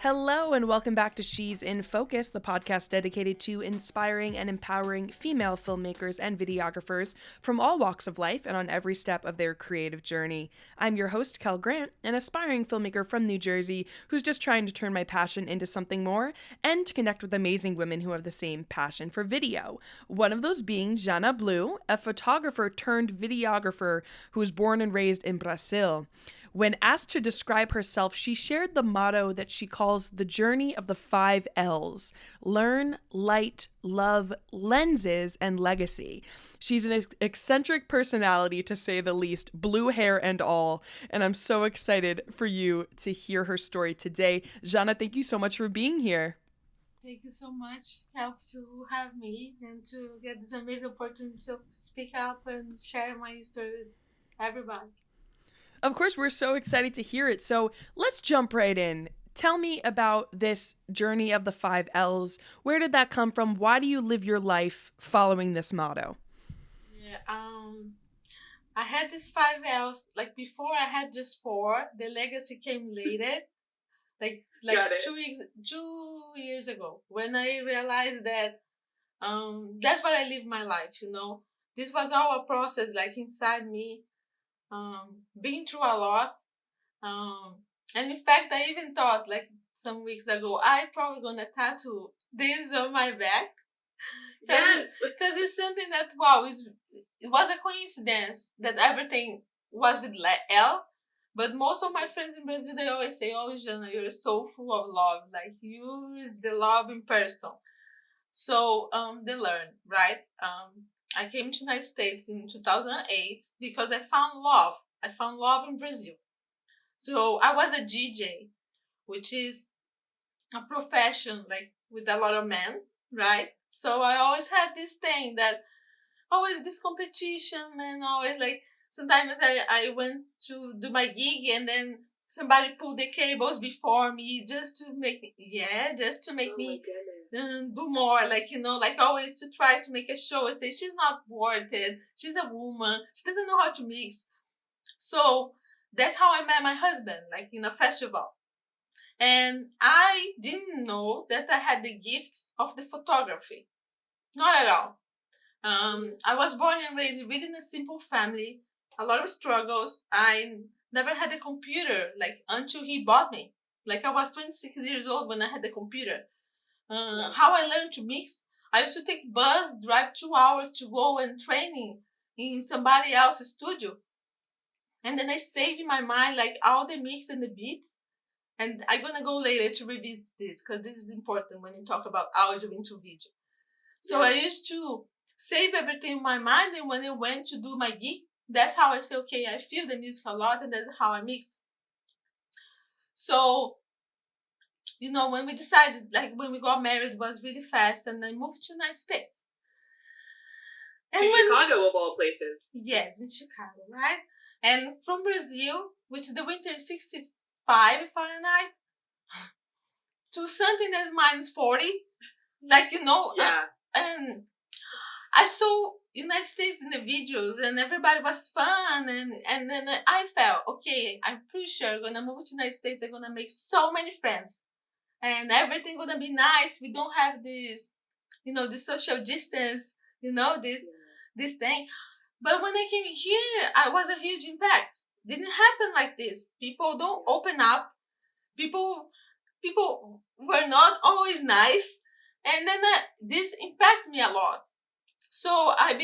Hello, and welcome back to She's in Focus, the podcast dedicated to inspiring and empowering female filmmakers and videographers from all walks of life and on every step of their creative journey. I'm your host, Kel Grant, an aspiring filmmaker from New Jersey who's just trying to turn my passion into something more and to connect with amazing women who have the same passion for video. One of those being Jana Blue, a photographer turned videographer who was born and raised in Brazil. When asked to describe herself, she shared the motto that she calls the journey of the 5 L's: learn, light, love, lenses, and legacy. She's an eccentric personality, to say the least, blue hair and all, and I'm so excited for you to hear her story today. Jana, thank you so much for being here. Thank you so much, Help, to have me and to get this amazing opportunity to speak up and share my story with everybody. Of course, we're so excited to hear it. So let's jump right in. Tell me about this journey of the 5 L's. Where did that come from? Why do you live your life following this motto? Yeah, I had these 5 L's. Like before, I had just four. The legacy came later, like 2 years ago, when I realized that that's what I live my life. This was all a process, like inside me, being through a lot. Um, and in fact, I even thought, like some weeks ago, I probably gonna tattoo this on my back because it's something that it was a coincidence that everything was with L. But most of my friends in Brazil, they always say, "Oh, Jana, you're so full of love. Like you is the love in person." So they learn, right? I came to United States in 2008 because I found love. I found love in Brazil. So I was a DJ, which is a profession like with a lot of men, right? So I always had this thing that always this competition and always like sometimes I went to do my gig and then somebody pulled the cables before me just to make me, just to make me do more, like like always to try to make a show and say she's not worth it, she's a woman, she doesn't know how to mix. So that's how I met my husband, like in a festival. And I didn't know that I had the gift of the photography. Not at all. I was born and raised really in a simple family, a lot of struggles. I never had a computer, like until he bought me. Like I was 26 years old when I had the computer. How I learned to mix, I used to take bus, drive 2 hours to go and training in somebody else's studio. And then I saved in my mind like all the mix and the beats. And I'm gonna go later to revisit this because this is important when you talk about audio into video. So I used to save everything in my mind, and when I went to do my gig, that's how I say, okay, I feel the music a lot, and that's how I mix. So when we decided, like when we got married, it was really fast, and I moved to United States. And to Chicago, of all places. Yes, in Chicago, right? And from Brazil, which the winter is 65 Fahrenheit, to something that's minus 40, like and I saw United States in the videos and everybody was fun, and then I felt okay, I'm pretty sure I'm gonna move to United States, I'm gonna make so many friends and everything gonna be nice. We don't have this, the social distance, this thing. But when I came here, I was a huge impact. Didn't happen like this. People don't open up. People were not always nice, and then this impacted me a lot. So I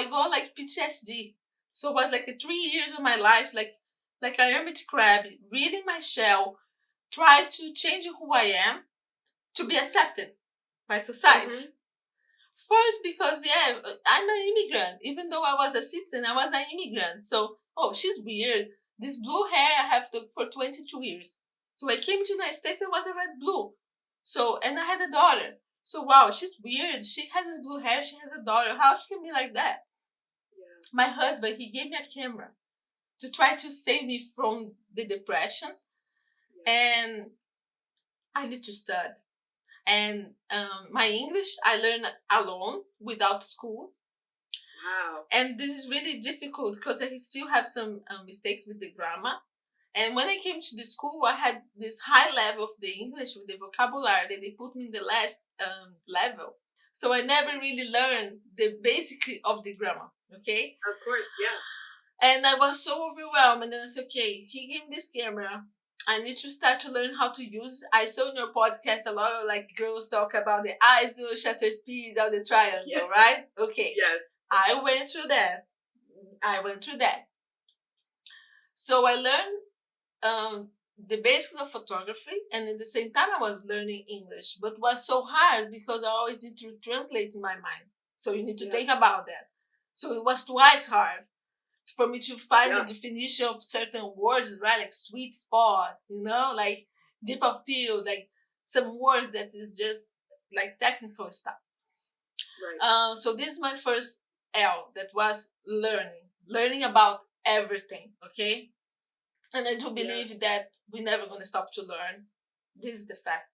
got like PTSD. So it was like the 3 years of my life, like a hermit crab, reading my shell, try to change who I am to be accepted by society. Mm-hmm. First, because I'm an immigrant. Even though I was a citizen, I was an immigrant. So, oh, she's weird. This blue hair I have for 22 years. So I came to the United States, I was a red blue. So, and I had a daughter. So, wow, she's weird. She has this blue hair, she has a daughter. How she can be like that? Yeah. My husband, he gave me a camera to try to save me from the depression. Yeah. And I need to study. And my English, I learned alone without school. Wow. And this is really difficult because I still have some mistakes with the grammar. And when I came to the school, I had this high level of the English with the vocabulary that they put me in the last level. So I never really learned the basic of the grammar, okay? Of course, yeah. And I was so overwhelmed. And then I said, okay, he gave me this camera. I need to start to learn how to use. I saw in your podcast a lot of like girls talk about the ISO, shutter speeds, or the triangle, yes. Right? Okay. Yes. I went through that. So I learned the basics of photography, and at the same time I was learning English, but it was so hard because I always need to translate in my mind. So you need to think about that. So it was twice hard for me to find the definition of certain words, right? Like sweet spot, like deep of field, like some words that is just like technical stuff. Right. So this is my first L, that was learning about everything, okay? And I do believe that we're never going to stop to learn. This is the fact.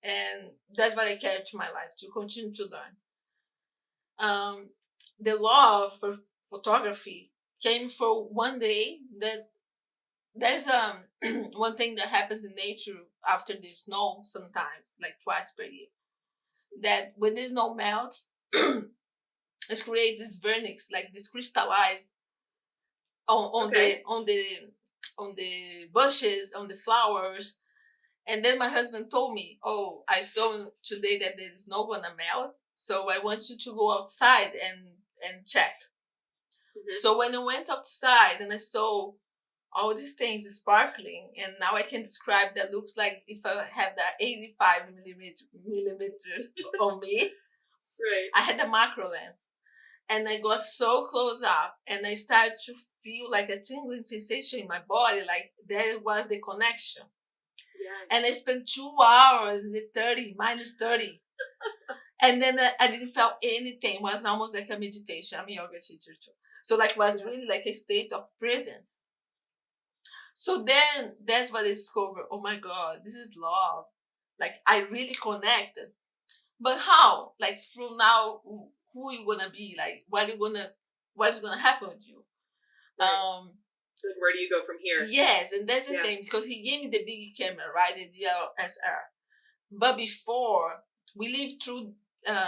And that's what I carry to my life, to continue to learn. The love for photography came for one day that there's one thing that happens in nature after the snow sometimes, like twice per year, that when the snow melts, it's create this vernix, like this crystallized on the bushes, on the flowers. And then my husband told me, oh, I saw today that there is not gonna melt, so I want you to go outside and check. Mm-hmm. So when I went outside and I saw all these things sparkling, and now I can describe that looks like if I had that 85 millimeters on me. Right. I had a macro lens, and I got so close up, and I started to feel like a tingling sensation in my body, like there was the connection. Yes. And I spent 2 hours in the -30. And then I didn't feel anything. It was almost like a meditation. I'm a yoga teacher too. So like it was really like a state of presence. So then that's what I discovered. Oh my God, this is love. Like I really connected. But how? Like from now, who you gonna be? Like what's gonna happen with you? Right. So where do you go from here? Yes, and that's the thing, because he gave me the big camera, right? The DSLR. But before, we lived through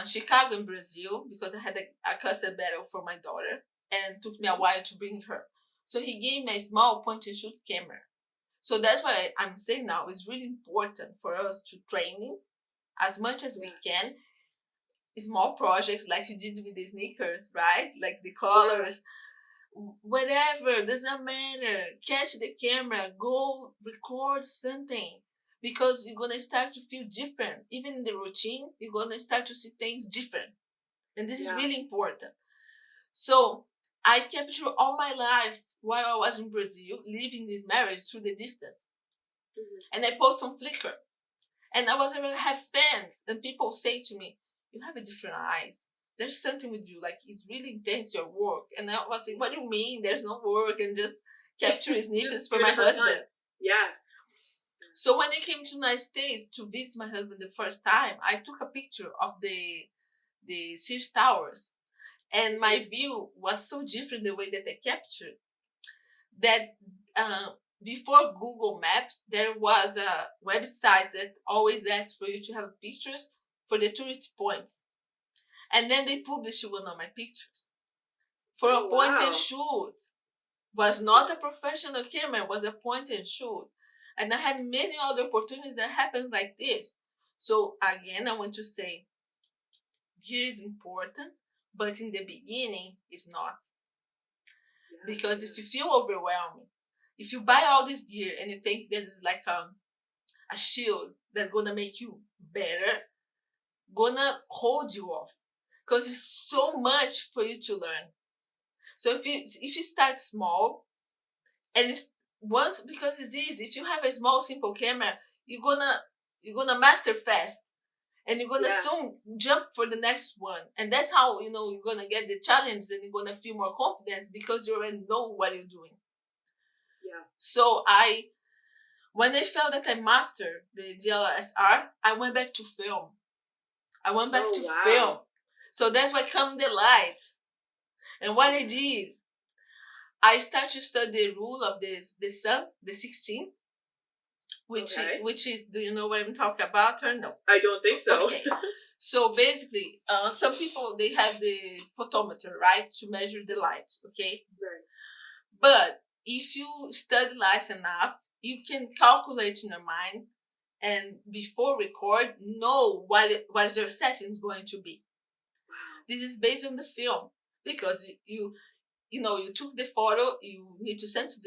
Chicago and Brazil because I had a custard battle for my daughter, and it took me a while to bring her. So he gave me a small point and shoot camera. So that's what I'm saying now. It's really important for us to training as much as we can. Small projects like you did with the sneakers, right? Like the colors. Whatever, doesn't matter. Catch the camera, go record something, because you're gonna start to feel different. Even in the routine, you're gonna start to see things different, and this is really important. So I captured all my life while I was in Brazil, living this marriage through the distance, and I post on Flickr, and I was able to have fans, and people say to me, "You have a different eyes. There's something with you, like it's really intense, your work." And I was like, what do you mean there's no work, and just capture snippets for my husband? Yeah. So when I came to the United States to visit my husband the first time, I took a picture of the Sears Towers, and my view was so different the way that I captured that before Google Maps, there was a website that always asks for you to have pictures for the tourist points. And then they published one of my pictures for a point and shoot. Was not a professional camera, was a point and shoot. And I had many other opportunities that happened like this. So again, I want to say, gear is important, but in the beginning, it's not. Because if you feel overwhelmed, if you buy all this gear and you think that is like a shield that's gonna make you better, gonna hold you off, because it's so much for you to learn. So if you start small, and it's once, because it's easy. If you have a small simple camera, you're gonna master fast, and you're gonna soon jump for the next one. And that's how you're gonna get the challenge, and you're gonna feel more confidence because you already know what you're doing. Yeah. So when I felt that I mastered the DLSR, I went back to film. I went back to film. So that's why come the light. And what I did, I started to study the rule of the sun, the 16, which is, do you know what I'm talking about or no? I don't think so. Okay. So basically, some people, they have the photometer, right, to measure the light, okay? Right. But if you study light enough, you can calculate in your mind and before record, know what your setting is going to be. Wow. This is based on the film because you took the photo, you need to send to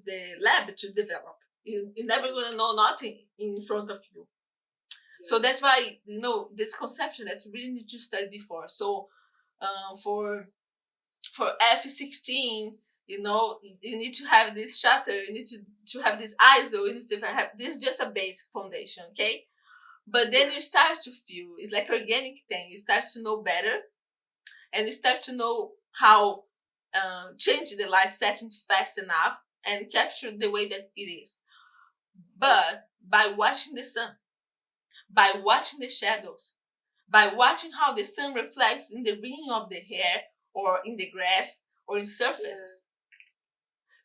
the lab to develop. You're never gonna know nothing in front of you. So that's why this conception that you really need to study before. So for F16, you need to have this shutter, you need to have this ISO, you need to have this is just a basic foundation, okay? But then you start to feel it's like organic thing. You start to know better, and you start to know how change the light settings fast enough and capture the way that it is. But by watching the sun, by watching the shadows, by watching how the sun reflects in the ring of the hair or in the grass or in surfaces.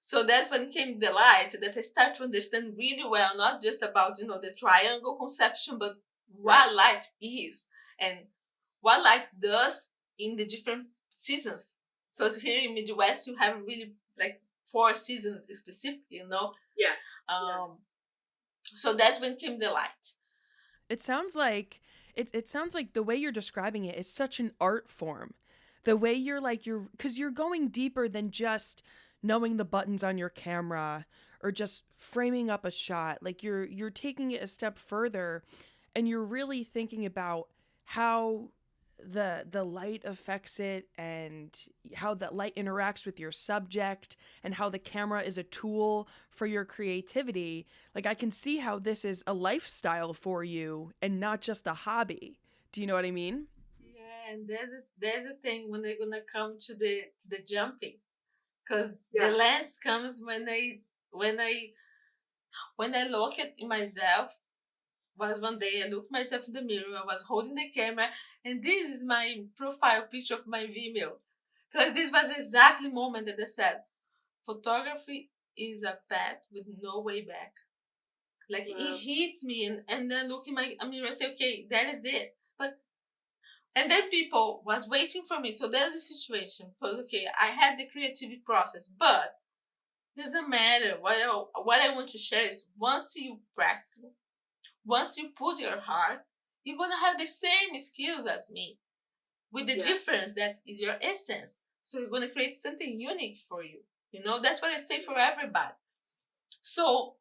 So that's when came the light that I start to understand really well, not just about, the triangle conception, but what light is and what light does in the different seasons. Because here in Midwest, you have really like 4 seasons specifically, Yeah. So that's when came the light. It sounds like it sounds like the way you're describing it is such an art form. The way because you're going deeper than just knowing the buttons on your camera or just framing up a shot. Like you're taking it a step further and you're really thinking about how the light affects it and how that light interacts with your subject and how the camera is a tool for your creativity. Like I can see how this is a lifestyle for you and not just a hobby. Do you know what I mean? Yeah, and there's a thing when they're gonna come to the jumping, because the lens comes when I look at myself. Was one day I looked myself in the mirror, I was holding the camera, and this is my profile picture of my Vimeo. Because this was exactly the moment that I said, photography is a path with no way back. Like it hit me, and then look in my mirror and say, okay, that is it. And then people was waiting for me. So there's a situation. Because okay, I had the creativity process, but doesn't matter. What I want to share is once you practice, once you put your heart, you're gonna have the same skills as me, with the difference that is your essence. So you're gonna create something unique for you. That's what I say for everybody. So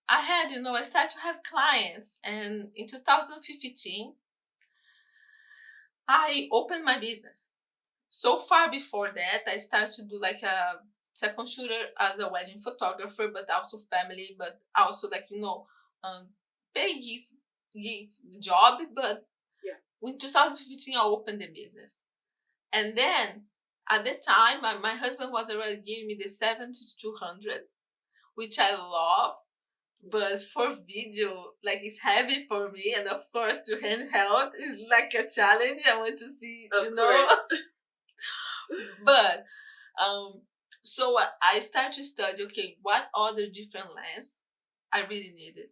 I started to have clients, and in 2015, I opened my business. So far before that, I started to do like a second shooter as a wedding photographer, but also family, but also pay gigs job. But in 2015, I opened the business, and then at the time, my husband was already giving me the 70 to 200, which I love. But for video, like it's heavy for me, and of course, to handheld is like a challenge. I want to see, But so I started to study. Okay, what other different lens I really needed,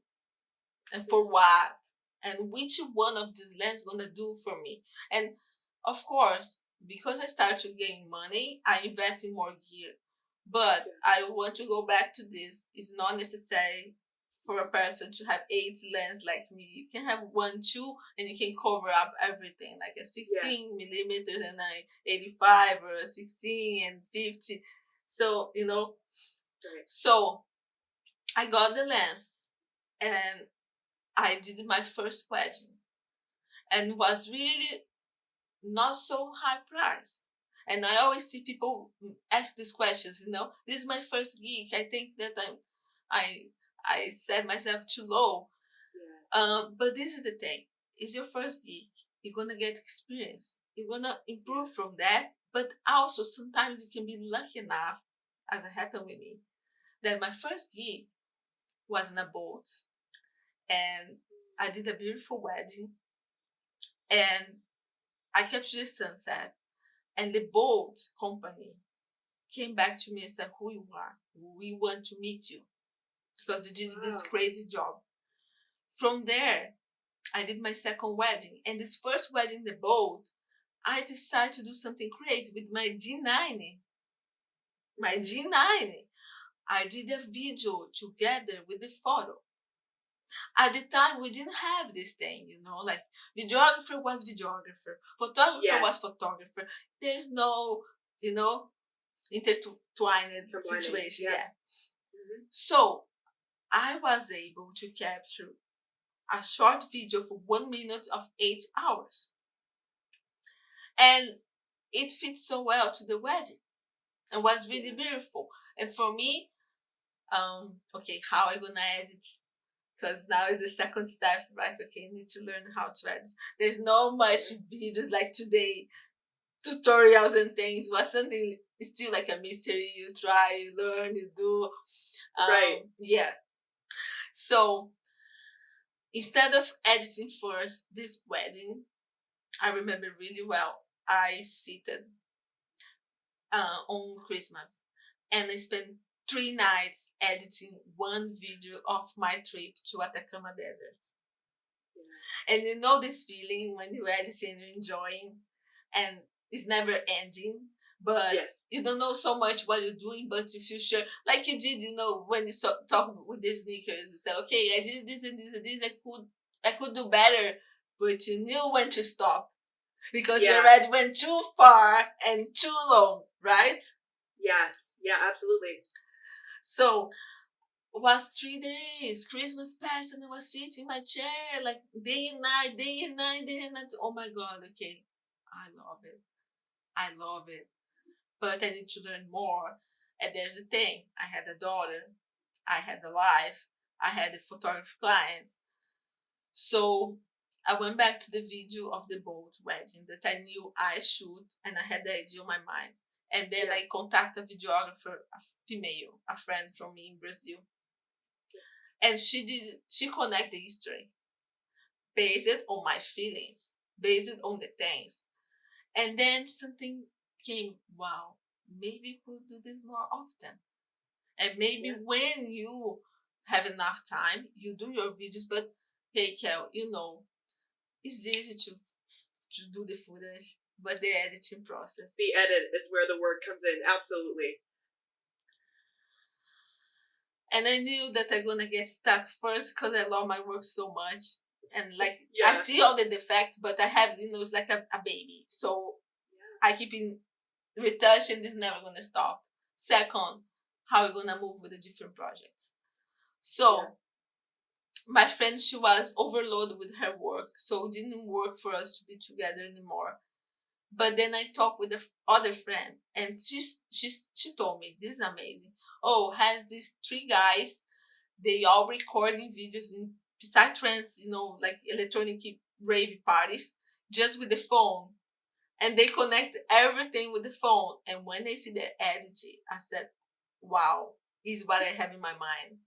and for what, and which one of these lens gonna do for me. And of course, because I started to gain money, I invest in more gear. But I want to go back to this. It's not necessary for a person to have 8 lens like me. You can have 1, 2, and you can cover up everything, like a 16 millimeters and a 85, or a 16 and 50. So so I got the lens, and I did my first wedding, and was really not so high price. And I always see people ask these questions. This is my first gig. I think that I set myself too low. But this is the thing: it's your first gig. You're gonna get experience. You're gonna improve from that. But also sometimes you can be lucky enough, as it happened with me, that my first gig was in a boat, and I did a beautiful wedding, and I captured the sunset, And the boat company came back to me and said, "Who you are? We want to meet you because you did this crazy job." From there, I did my second wedding. And this first wedding in the boat, I decided to do something crazy with my G90. My G90. I did a video together with the photo. At the time, we didn't have this thing, like videographer was videographer, photographer was photographer. There's no, intertwined situation. Yeah. Mm-hmm. So I was able to capture a short video for 1 minute of 8 hours. And it fits so well to the wedding. It was really beautiful. And for me, okay, how am I gonna edit? Because now is the second step, right? Okay, you need to learn how to edit. There's no much videos like today, tutorials and things. It was something, it's still like a mystery. You try, you learn, you do. Right. Yeah. So instead of editing first this wedding, I remember really well. I seated on Christmas, and I spent 3 nights editing one video of my trip to Atacama Desert. Yeah. And you know this feeling when you're editing and you're enjoying, and it's never ending, but you don't know so much what you're doing, but you feel sure, like you did, when you talk with the sneakers, you say, okay, I did this and this and this, I could do better, but you knew when to stop because you already went too far and too long, right? Yes. Yeah, absolutely. So it was 3 days. Christmas passed and I was sitting in my chair like day and night, day and night, day and night. Oh my God, okay. I love it. I love it. But I need to learn more. And there's the thing. I had a daughter. I had a life. I had a photography clients. So I went back to the video of the boat wedding that I knew I should, and I had the idea on my mind. And then I contacted a videographer, a female, a friend from me in Brazil. And she connected the history based on my feelings, based on the things. And then something came, wow, maybe we could do this more often. And maybe when you have enough time, you do your videos, but hey, Kel, it's easy to do the footage, but the editing process. The edit is where the work comes in, absolutely. And I knew that I'm gonna get stuck first because I love my work so much. And I see all the defects, but I have, it's like a baby. So I keep retouching, this is never gonna stop. Second, how are we gonna move with the different projects? So my friend, she was overloaded with her work, so it didn't work for us to be together anymore. But then I talked with the other friend, and she told me, this is amazing. Oh, has these 3 guys, they all recording videos in psytrance, like electronic rave parties, just with the phone. And they connect everything with the phone. And when they see the editing, I said, wow, is what I have in my mind.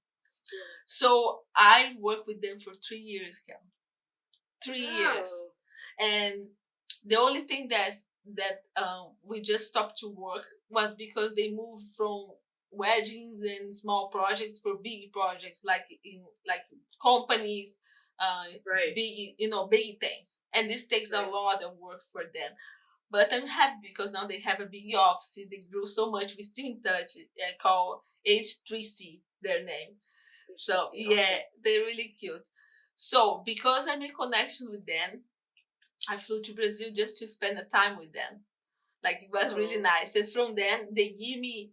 So I worked with them for 3 years, Kel. 3 years. And the only thing that we just stopped to work was because they moved from weddings and small projects for big projects, like in companies, big big things. And this takes a lot of work for them. But I'm happy because now they have a big office. They grew so much. We're still in touch. I call H3C their name. So they're really cute. So because I made connection with them, I flew to Brazil just to spend the time with them. Like, it was really nice. And from then they give me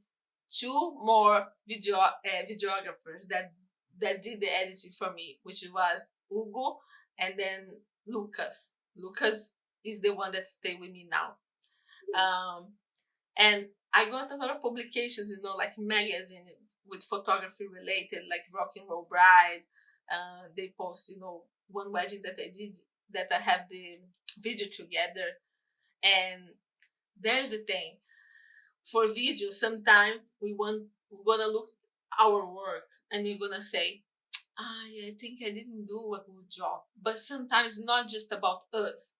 2 more videographers that did the editing for me, which was Hugo and then Lucas. Lucas is the one that stay with me now. And I got a lot of publications, like magazine with photography related, like Rock and Roll Bride. They post, one wedding that I did that I have the video together. And there's the thing. For video, sometimes we're gonna look our work and you're gonna say, I think I didn't do a good job. But sometimes it's not just about us.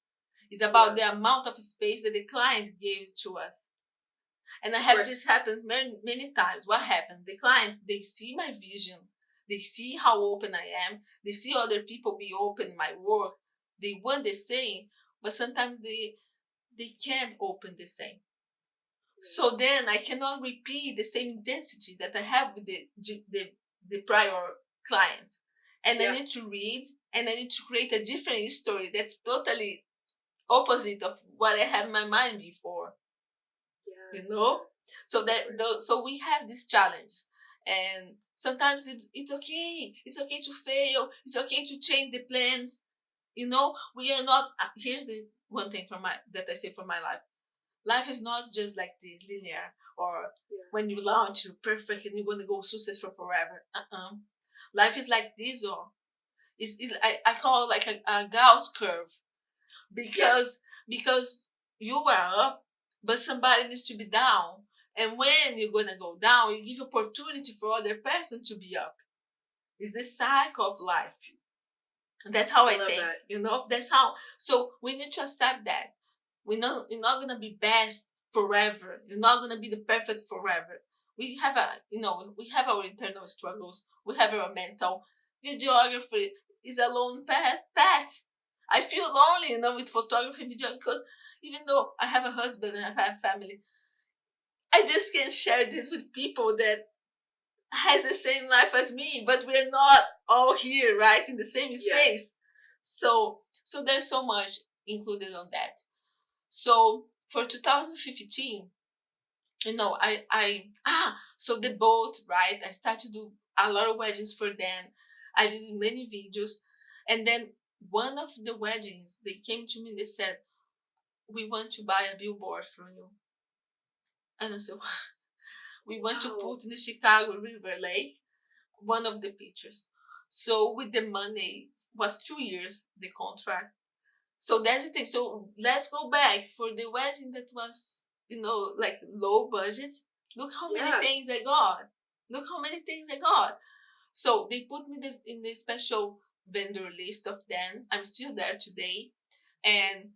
It's about the amount of space that the client gave to us. And I have this happen many, many times. What happened? The client, they see my vision. They see how open I am. They see other people be open in my work. They want the same, but sometimes they can't open the same. So then I cannot repeat the same intensity that I have with the prior client. And I need to read and I need to create a different story that's totally opposite of what I had in my mind before. You know? So so we have this challenge. And sometimes it's okay. It's okay to fail. It's okay to change the plans. You know, we are not here's the one thing that I say for my life. Life is not just like the linear or when you launch you're perfect and you're gonna go successful forever. Life is like this or I call it like a Gauss curve because you are up but somebody needs to be down. And when you're gonna go down, you give opportunity for other person to be up. It's the cycle of life. And that's how I think. That. You know, that's how. So we need to accept that you're not gonna be best forever. You're not gonna be the perfect forever. We have we have our internal struggles. We have our mental. Videography is a lone path. I feel lonely, with photography and video because even though I have a husband and I have a family, I just can't share this with people that has the same life as me, but we're not all here, right, in the same space. So there's so much included on that. So for 2015, so the boat, right? I started to do a lot of weddings for them. I did many videos, and then one of the weddings, they came to me. They said, "We want to buy a billboard from you," and I said, "We want to put in the Chicago River Lake one of the pictures." So with the money, was 2 years the contract. So that's the thing. So let's go back for the wedding that was, like low budget. Look how many things I got. Look how many things I got. So they put me in the special vendor list of them. I'm still there today. And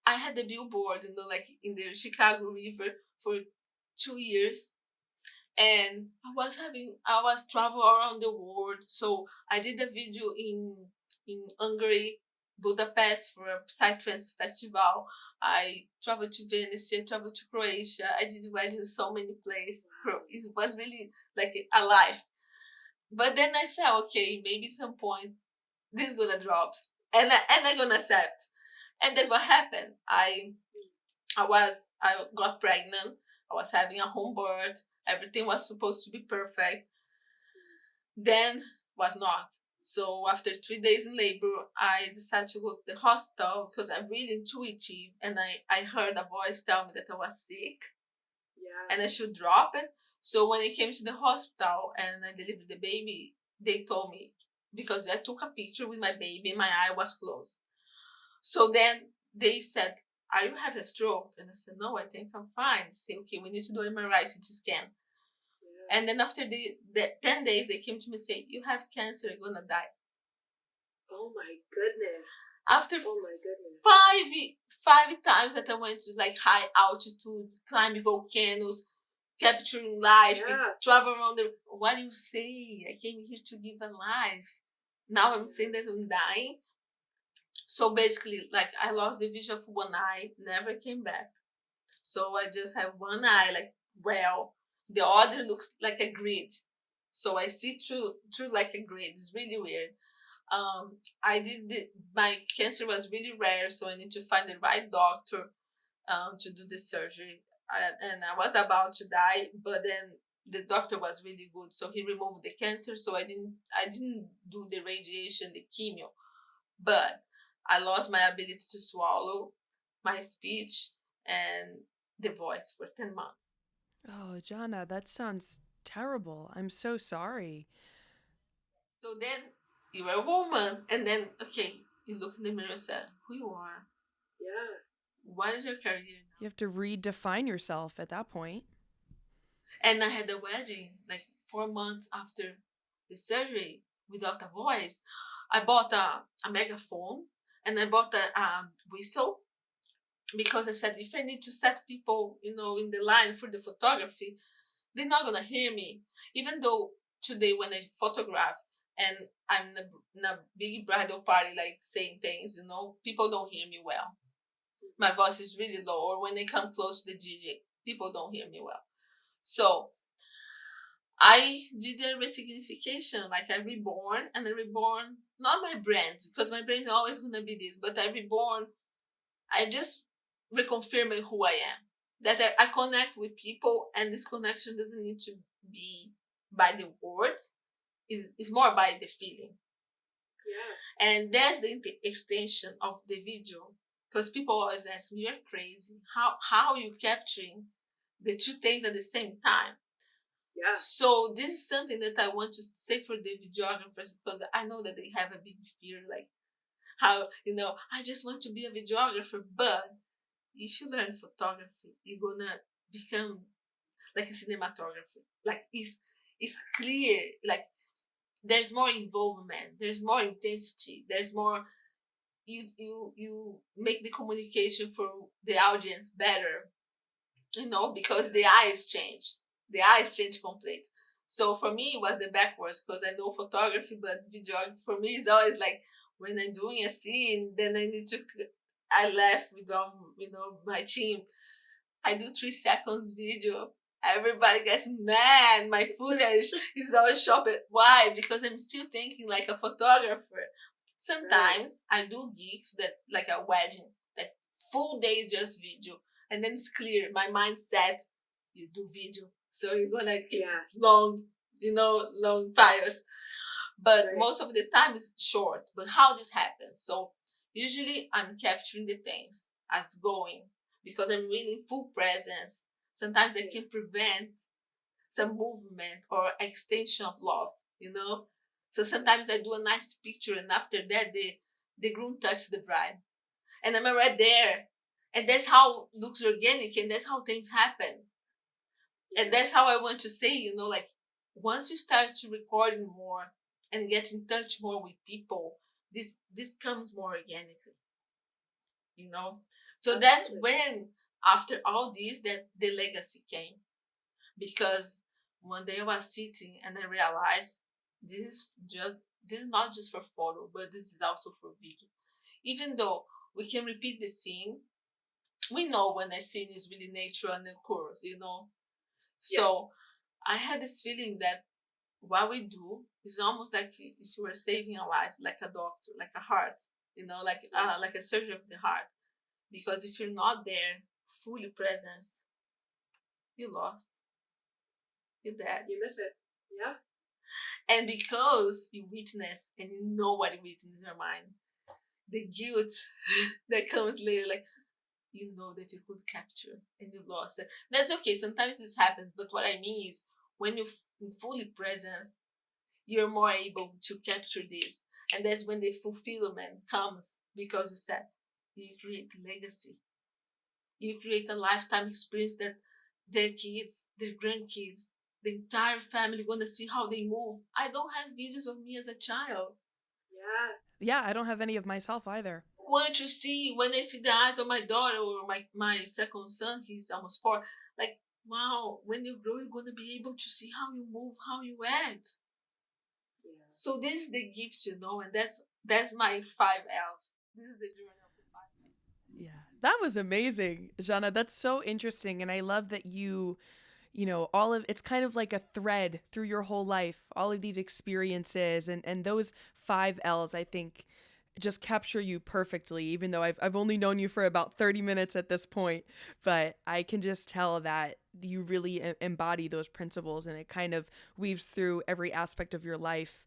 I had the billboard, like in the Chicago River for 2 years. And I was travel around the world. So I did a video in Hungary, Budapest for a Psytrance festival. I traveled to Venice, I traveled to Croatia. I did weddings in so many places. It was really like a life. But then I felt, okay, maybe some point this is gonna drop, and I'm gonna accept. And that's what happened. I got pregnant. I was having a home birth. Everything was supposed to be perfect. Then was not. So after 3 days in labor, I decided to go to the hospital because I'm really intuitive, and I heard a voice tell me that I was sick, and I should drop it. So when I came to the hospital and I delivered the baby, they told me, because I took a picture with my baby, my eye was closed. So then they said, "Are you having a stroke?" And I said, "No, I think I'm fine." They said, "Okay, we need to do MRI, CT scan." And then after the 10 days, they came to me and said, "You have cancer, you're going to die." Oh my goodness. After five times that I went to like high altitude, climbing volcanoes, capturing life, and travel around what do you say? I came here to give a life. Now I'm saying that I'm dying. So basically, like I lost the vision of one eye, never came back. So I just have one eye, like the other looks like a grid. So I see through like a grid. It's really weird. My cancer was really rare, so I need to find the right doctor to do the surgery. And I was about to die, but then the doctor was really good, so he removed the cancer. So I didn't do the radiation, the chemo, but I lost my ability to swallow, my speech, and the voice for 10 months. Oh, Jana, that sounds terrible. I'm so sorry. So then you are a woman, and then, okay, you look in the mirror and say, who you are. What is your career now? You have to redefine yourself at that point. And I had a wedding like 4 months after the surgery without a voice. I bought a megaphone and I bought a whistle because I said if I need to set people, in the line for the photography, they're not gonna hear me. Even though today when I photograph and I'm in a big bridal party, like saying things, people don't hear me well. My voice is really low, or when they come close to the DJ, people don't hear me well. So I did a resignification, like I reborn, and I reborn not my brand, because my brand is always gonna be this, but I reborn. I just reconfirming who I am. That I connect with people, and this connection doesn't need to be by the words. Is more by the feeling. Yeah. And that's the extension of the video, because people always ask me, "You're crazy. How are you capturing the two things at the same time?" Yeah. So this is something that I want to say for the videographers, because I know that they have a big fear, like how I just want to be a videographer, but if you learn photography, you're gonna become like a cinematographer. Like it's clear. Like there's more involvement, there's more intensity, there's more. You make the communication for the audience better, because the eyes change. The eyes change complete. So for me, it was the backwards, because I know photography, but videography for me is always like when I'm doing a scene, then I left with my team. I do 3 seconds video. Everybody gets mad. My footage is always chopped. Why? Because I'm still thinking like a photographer. Sometimes I do gigs that like a wedding, that full day is just video, and then it's clear. My mindset, you do video, so you're gonna keep long, long files. But most of the time it's short. But how this happens? So usually I'm capturing the things as going, because I'm really in full presence. Sometimes I can prevent some movement or extension of love. So sometimes I do a nice picture, and after that the groom touches the bride, and I'm right there, and that's how it looks organic, and that's how things happen. And that's how I want to say, like once you start to recording more and get in touch more with people, this comes more organically. So that's when, after all this, that the legacy came. Because one day I was sitting and I realized this is not just for photo, but this is also for video. Even though we can repeat the scene, we know when a scene is really natural and occurs. So I had this feeling that what we do is almost like if you were saving a life, like a doctor, like a heart, like a surgery of the heart. Because if you're not there, fully present, you lost. You're dead. You miss it. Yeah. And because you witness and you know what you witness in your mind, the guilt that comes later, like you know that you could capture and you lost it. That's okay. Sometimes this happens, but what I mean is when you're fully present, you're more able to capture this. And that's when the fulfillment comes, because you said you create legacy. You create a lifetime experience that their kids, their grandkids, the entire family gonna see how they move. I don't have videos of me as a child. Yeah. Yeah, I don't have any of myself either. When I see the eyes of my daughter or my second son, he's almost 4, like, wow, when you grow, you're gonna be able to see how you move, how you act. Yeah. So this is the gift, and that's my 5 L's. This is the journey of the 5 L's. Yeah, that was amazing, Jana. That's so interesting. And I love that all of it's kind of like a thread through your whole life, all of these experiences and those 5 L's, I think, just capture you perfectly, even though I've only known you for about 30 minutes at this point. But I can just tell that you really embody those principles, and it kind of weaves through every aspect of your life.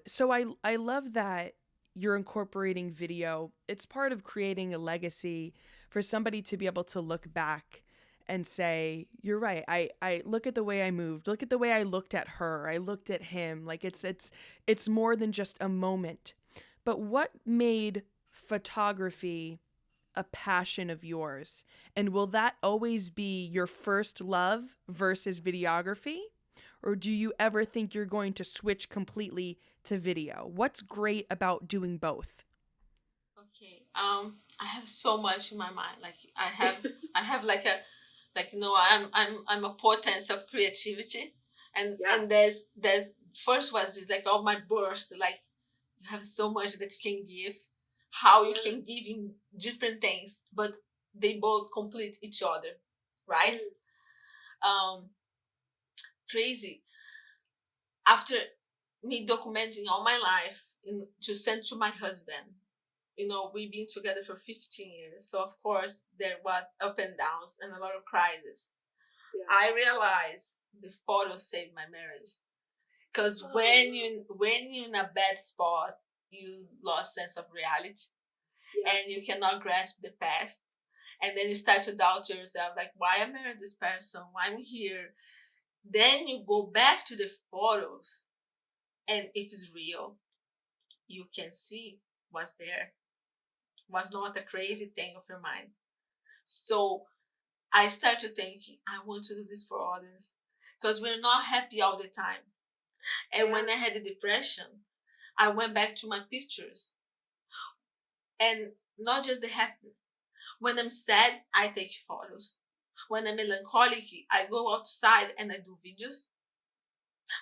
So I love that you're incorporating video. It's part of creating a legacy for somebody to be able to look back and say, you're right. I look at the way I moved. Look at the way I looked at her. I looked at him. Like it's more than just a moment. But what made photography a passion of yours? And will that always be your first love versus videography? Or do you ever think you're going to switch completely to video? What's great about doing both? Okay. I have so much in my mind. Like I have like a, like, I'm a potence of creativity, and there's first was this, like, all my burst, like, you have so much that you can give, how you can give in different things, but they both complete each other, right? Um, Crazy. After me documenting all my life to send to my husband, we've been together for 15 years, so of course there was up and downs and a lot of crises. I realized the photo saved my marriage, because when you're in a bad spot, you lost sense of reality, and you cannot grasp the past, and then you start to doubt yourself, like, why I married this person, why I'm here. Then you go back to the photos, and if it's real, you can see what's there, was not a crazy thing of your mind. So I started thinking, I want to do this for others, because we're not happy all the time. And when I had the depression, I went back to my pictures, and not just the happy. When I'm sad, I take photos. When I'm melancholic, I go outside and I do videos,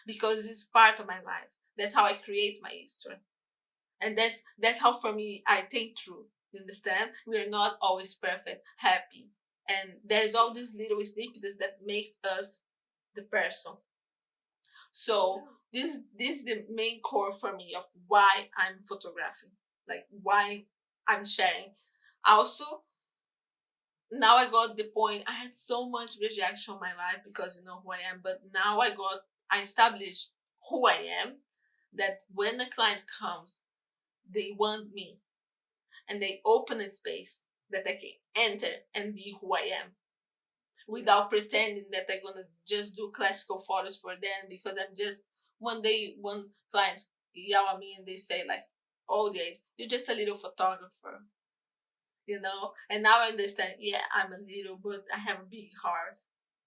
because it's part of my life. That's how I create my history. And that's how, for me, I think through. You understand? We're not always perfect, happy. And there's all these little snippets that makes us the person. So this is the main core for me of why I'm photographing, like why I'm sharing. Also, now I got the point. I had so much rejection in my life because you know who I am, but now I established who I am. That when a client comes, they want me, and they open a space that I can enter and be who I am, without pretending that I'm gonna just do classical photos for them, because I'm just one client yell at me and they say like, "Oh, yeah, you're just a little photographer," And now I understand. Yeah, I'm a little, but I have a big heart,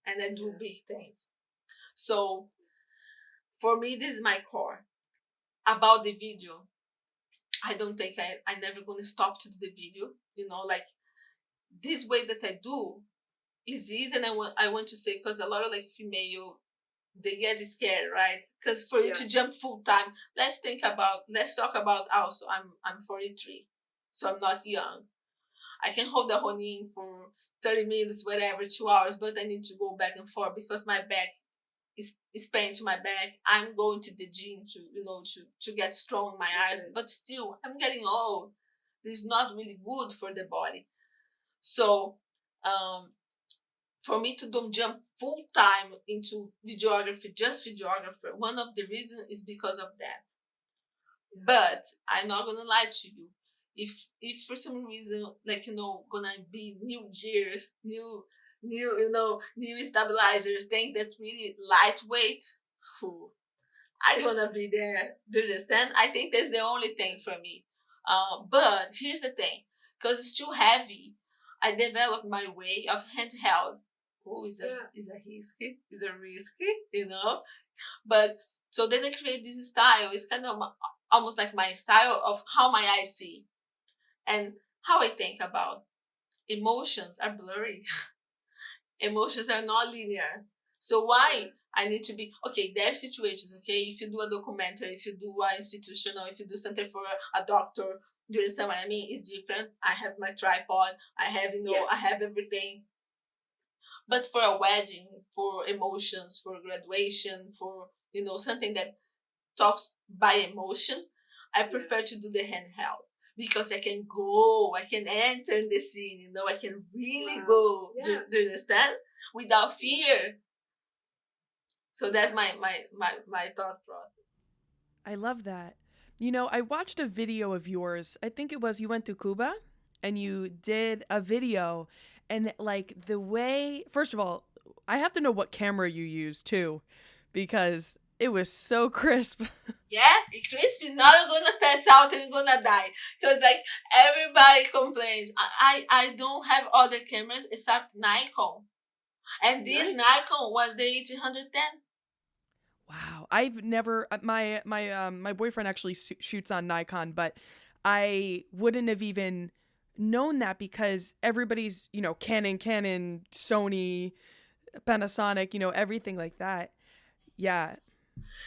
and I do big things. So for me, this is my core. About the video, I don't think I never gonna stop to do the video. Like this way that I do is easy, and I want to say, because a lot of like female, they get scared, right? Because for you to jump full time, let's talk about, also I'm 43, so I'm not young. I can hold the honing for 30 minutes, whatever, 2 hours, but I need to go back and forth because my back is pain to my back. I'm going to the gym to get strong in my eyes, but still I'm getting old. It's not really good for the body. So um for me to don't jump full time into videography, just videographer, one of the reasons is because of that. But I'm not gonna lie to you. If for some reason, like, gonna be new gears, new stabilizers, things that's really lightweight, whew, I'm gonna be there. Do you understand? I think that's the only thing for me. But here's the thing, because it's too heavy, I developed my way of handheld. Oh, is a risky. But so then I create this style. It's kind of almost like my style of how my eyes see and how I think about. Emotions are blurry. Emotions are not linear. So why I need to be okay? There are situations. Okay, if you do a documentary, if you do an institutional, if you do something for a doctor, do you understand what I mean? It's different. I have my tripod. I have I have everything. But for a wedding, for emotions, for graduation, for something that talks by emotion, I prefer to do the handheld, because I can go, I can enter in the scene, I can really go. Do you understand? Without fear. So that's my thought process. I love that. I watched a video of yours. I think it was you went to Cuba and you did a video, and like the way, first of all, I have to know what camera you used too, because it was so crisp. Yeah, it's crispy. Now you're gonna pass out and you're gonna die. Because like everybody complains. I don't have other cameras except Nikon. And this Nikon was the 1810. Wow, I've never my boyfriend actually shoots on Nikon, but I wouldn't have even known that because everybody's, Canon, Sony, Panasonic, everything like that. Yeah.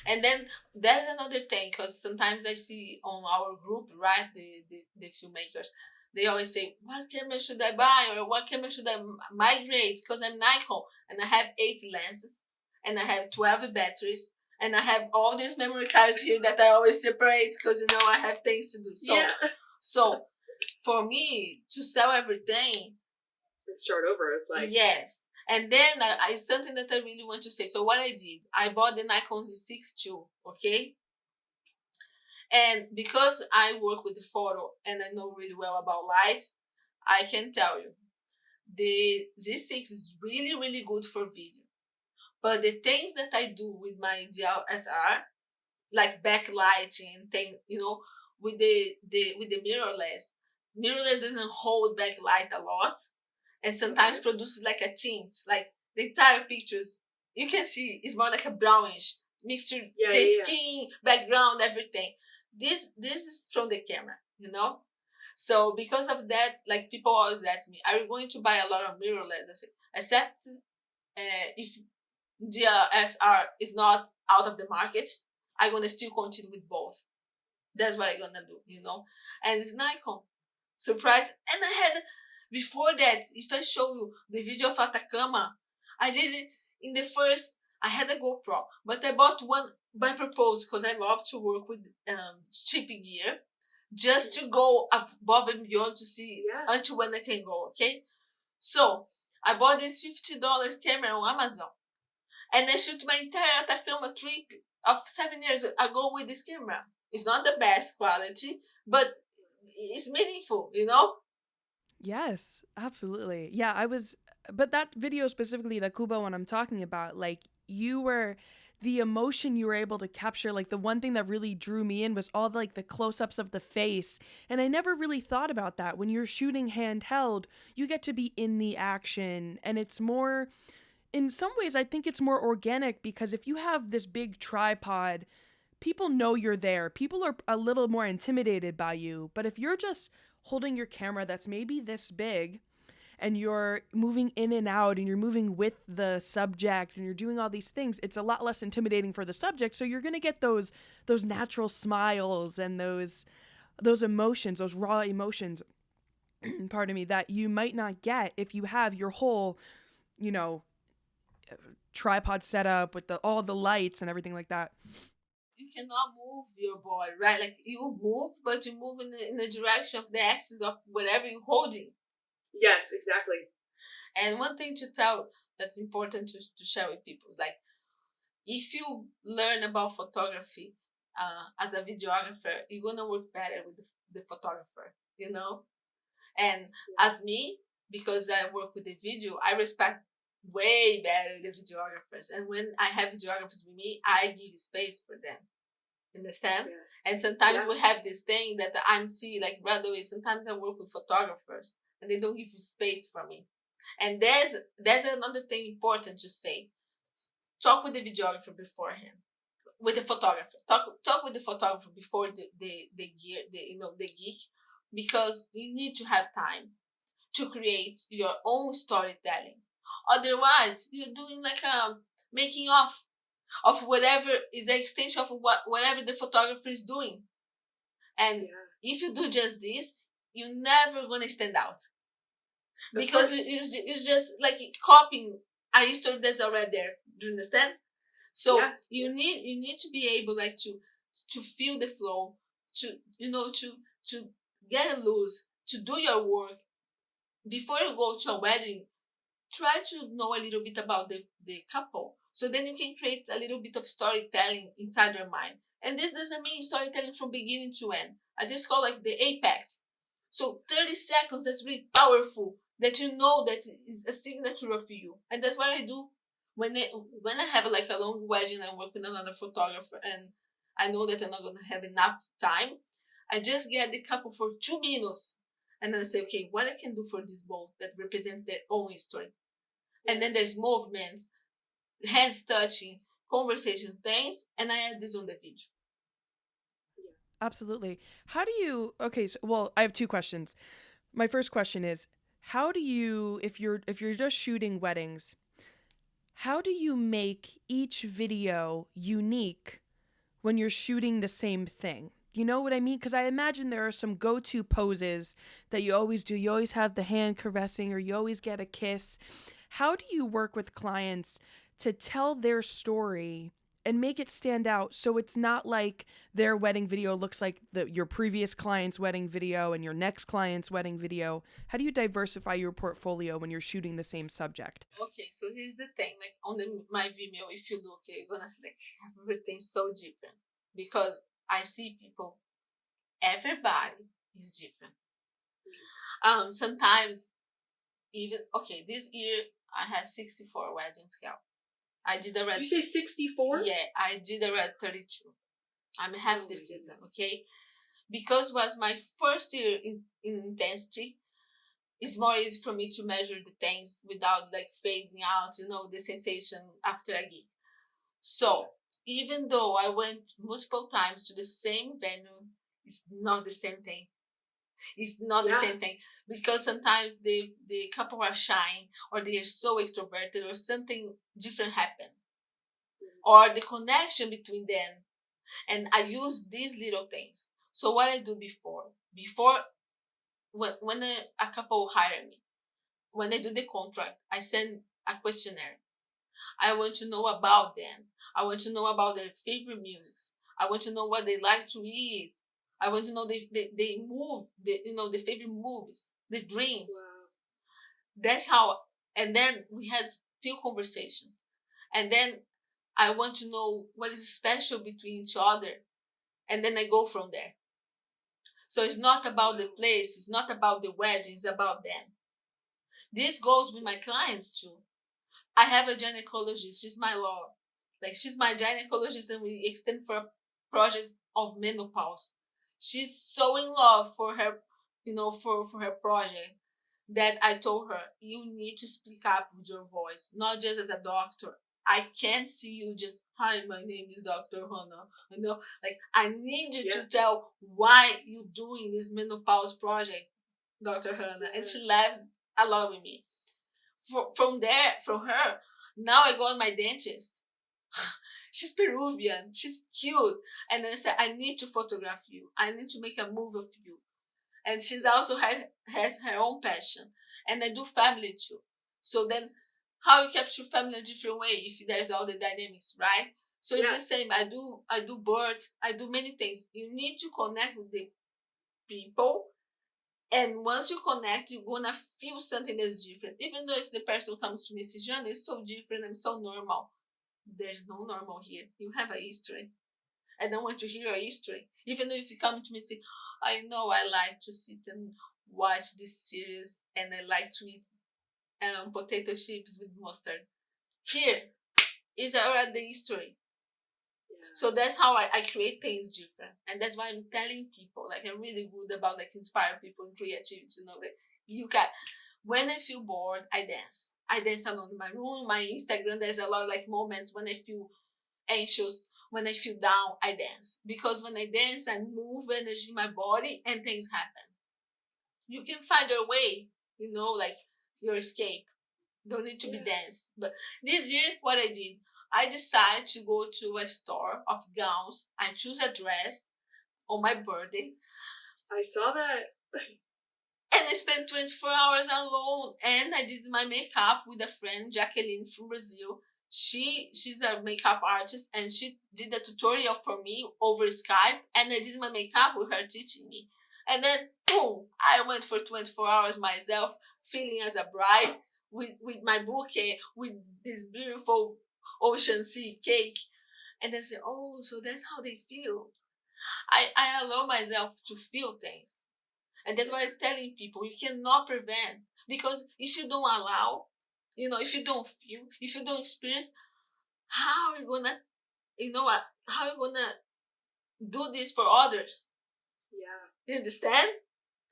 And then there's another thing, because sometimes I see on our group, right, the filmmakers, they always say, what camera should I buy, or what camera should I migrate? Because I'm Nikon and I have 8 lenses and I have 12 batteries and I have all these memory cards here that I always separate because I have things to do. So for me to sell everything and start over, it's like, yes. And then I something that I really want to say. So what I did, I bought the Nikon Z6 II, okay? And because I work with the photo and I know really well about light, I can tell you the Z6 is really, really good for video. But the things that I do with my DSLR, like backlighting, with the mirrorless doesn't hold backlight a lot, and sometimes produces like a tint, like the entire pictures you can see is more like a brownish mixture, skin, background, everything. This is from the camera. So because of that, like people always ask me, are you going to buy a lot of mirrorless? I say, except if DSLR is not out of the market, I'm gonna still continue with both. That's what I'm gonna do. And it's Nikon. Surprise. And I had, before that, if I show you the video of Atacama, I did it in the first, I had a GoPro, but I bought one by purpose because I love to work with cheap gear, just to go above and beyond to see until when I can go, okay? So I bought this $50 camera on Amazon, and I shoot my entire Atacama trip of 7 years ago with this camera. It's not the best quality, but it's meaningful. Yes, absolutely. Yeah, but that video specifically, the Kuba one I'm talking about, like the emotion you were able to capture, like the one thing that really drew me in was all the close-ups of the face. And I never really thought about that. When you're shooting handheld, you get to be in the action, and it's more, in some ways, I think it's more organic because if you have this big tripod, people know you're there. People are a little more intimidated by you. But if you're just holding your camera that's maybe this big and you're moving in and out and you're moving with the subject and you're doing all these things, it's a lot less intimidating for the subject. So you're going to get those natural smiles and those emotions, those raw emotions, pardon me, that you might not get if you have your whole, you know, tripod setup with all the lights and everything like that. You cannot move your body, right? Like you move, but you move in the direction of the axis of whatever you're holding. Yes, exactly. And one thing to tell that's important to share with people, like if you learn about photography as a videographer, you're gonna work better with the photographer. And as me, because I work with the video, I respect way better the videographers. And when I have videographers with me, I give space for them. Understand? Yes. And sometimes we have this thing that I'm see, like brother, sometimes I work with photographers and they don't give you space for me. And there's another thing important to say. Talk with the videographer beforehand. With the photographer. Talk with the photographer before the gear, the gig, because you need to have time to create your own storytelling. Otherwise, you're doing like a making of whatever is the extension of whatever the photographer is doing. And if you do just this, you're never gonna stand out. Because it's just like copying a history that's already there. Do you understand? So you need to be able like to feel the flow, to get loose, to do your work before you go to a wedding. Try to know a little bit about the couple, so then you can create a little bit of storytelling inside your mind. And this doesn't mean storytelling from beginning to end. I just call like the apex. So 30 seconds, that's really powerful, that you know that is a signature of you. And that's what I do when I have like a long wedding. I work with another photographer and I know that I'm not going to have enough time. I just get the couple for 2 minutes and then I say, okay, what I can do for this both that represents their own story. And then there's movements, hands touching, conversation, things, and I add this on the video. Absolutely. How do you okay, so well, I have two questions. My first question is, how do you, if you're just shooting weddings, how do you make each video unique when you're shooting the same thing? You know what I mean? Because I imagine there are some go to poses that you always do. You always have the hand caressing, or you always get a kiss. How do you work with clients to tell their story and make it stand out so it's not like their wedding video looks like your previous client's wedding video and your next client's wedding video? How do you diversify your portfolio when you're shooting the same subject? Okay, so here's the thing. Like on my Vimeo, if you look, you're gonna see like everything's so different because I see people. Everybody is different. Sometimes even okay. This year I had 64 weddings. Girl. I did already. You say 64? Yeah, I did already 32. I'm half the season. Okay, because was my first year in intensity. It's more easy for me to measure the things without like fading out, the sensation after a gig. So even though I went multiple times to the same venue, it's not the same thing. It's not the same thing because sometimes the couple are shy or they are so extroverted or something different happened or the connection between them. And I use these little things. So what I do before when a couple hire me, when I do the contract, I send a questionnaire. I want to know about them. I want to know about their favorite musics. I want to know what they like to eat. I want to know they move, the favorite movies, the dreams. Wow. That's how, and then we had few conversations. And then I want to know what is special between each other. And then I go from there. So it's not about the place, it's not about the wedding, it's about them. This goes with my clients too. I have a gynecologist. She's my law. Like she's my gynecologist, and we extend for a project of menopause. She's so in love for her, for her project that I told her, you need to speak up with your voice, not just as a doctor. I can't see you just, hi, my name is Dr. Hannah. Like I need you to tell why you're doing this menopause project, Dr. Hannah. And she laughs a lot with me from her, now I go on my dentist. She's Peruvian. She's cute. And then I said, I need to photograph you. I need to make a movie of you. And she's also has her own passion. And I do family too. So then how you capture family a different way if there's all the dynamics, right? So it's the same. I do birth, I do many things. You need to connect with the people, and once you connect, you're gonna feel something that's different. Even though if the person comes to me and says, Jana, it's so different, I'm so normal. There's no normal here. You have a history. I don't want to hear a history. Even though if you come to me and say, I know I like to sit and watch this series and I like to eat potato chips with mustard. Here is already the history. So that's how I create things different. And that's why I'm telling people, like I'm really good about like inspire people in creativity, like you can when I feel bored, I dance. I dance alone in my room, my Instagram, there's a lot of like moments when I feel anxious, when I feel down, I dance. Because when I dance, I move energy in my body and things happen. You can find your way, like your escape. Don't need to be dance. But this year, what I did, I decided to go to a store of gowns. I choose a dress on my birthday. I saw that. And I spent 24 hours alone. And I did my makeup with a friend, Jacqueline from Brazil. She's a makeup artist, and she did a tutorial for me over Skype. And I did my makeup with her teaching me. And then, boom, I went for 24 hours myself, feeling as a bride with my bouquet, with this beautiful ocean sea cake. And they say, oh, so that's how they feel. I allow myself to feel things. And that's why I'm telling people, you cannot prevent. Because if you don't allow, if you don't feel, if you don't experience, how are you gonna, how are you gonna do this for others? Yeah. You understand?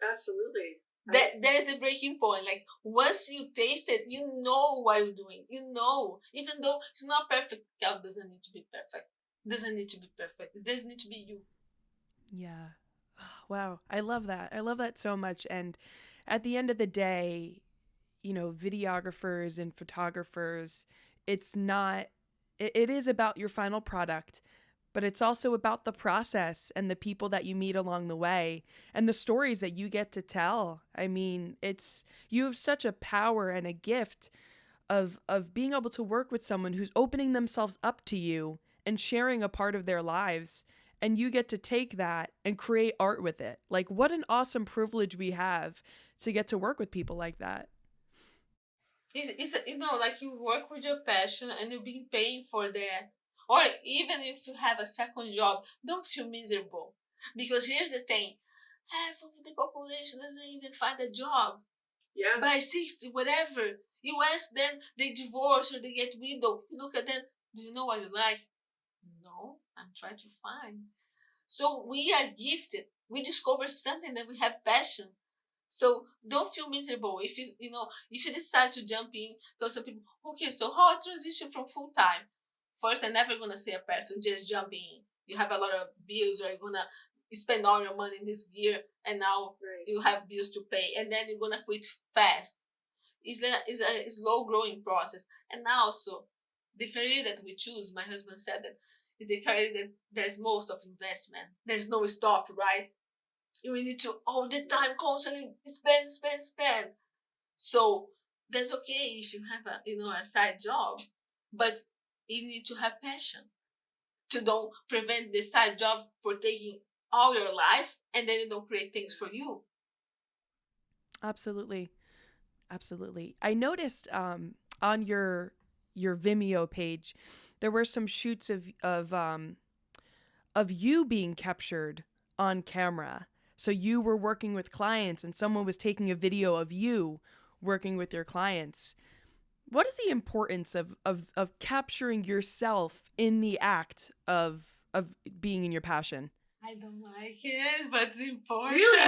Absolutely. There's the breaking point. Like once you taste it, you know what you're doing. Even though it's not perfect, God doesn't need to be perfect. Doesn't need to be perfect. It doesn't need to be you. Yeah. Wow. I love that. I love that so much. And at the end of the day, videographers and photographers, it's not, it is about your final product, but it's also about the process and the people that you meet along the way and the stories that you get to tell. I mean, you have such a power and a gift of being able to work with someone who's opening themselves up to you and sharing a part of their lives, and you get to take that and create art with it. Like, what an awesome privilege we have to get to work with people like that. Like you work with your passion and you're being paid for that. Or even if you have a second job, don't feel miserable. Because here's the thing, half of the population doesn't even find a job. Yeah. By 60, whatever. You ask them, they divorce or they get widowed. You look at them, do you know what you like? No, I'm trying to find. So we are gifted. We discover something that we have passion. So don't feel miserable if if you decide to jump in. Because some people, okay, so how I transition from full time? First, I'm never gonna say a person just jump in. You have a lot of bills, or you're gonna spend all your money this year, and now you have bills to pay, and then you're gonna quit fast. It's a slow growing process, and also the career that we choose. My husband said that is a career that there's most of investment. There's no stop, right? You need to all the time constantly spend. So that's okay if you have a side job, but you need to have passion to don't prevent the side job for taking all your life, and then you don't create things for you. Absolutely. Absolutely. I noticed on your Vimeo page, there were some shoots of you being captured on camera. So you were working with clients and someone was taking a video of you working with your clients. What is the importance of capturing yourself in the act of being in your passion? I don't like it, but it's important. Really?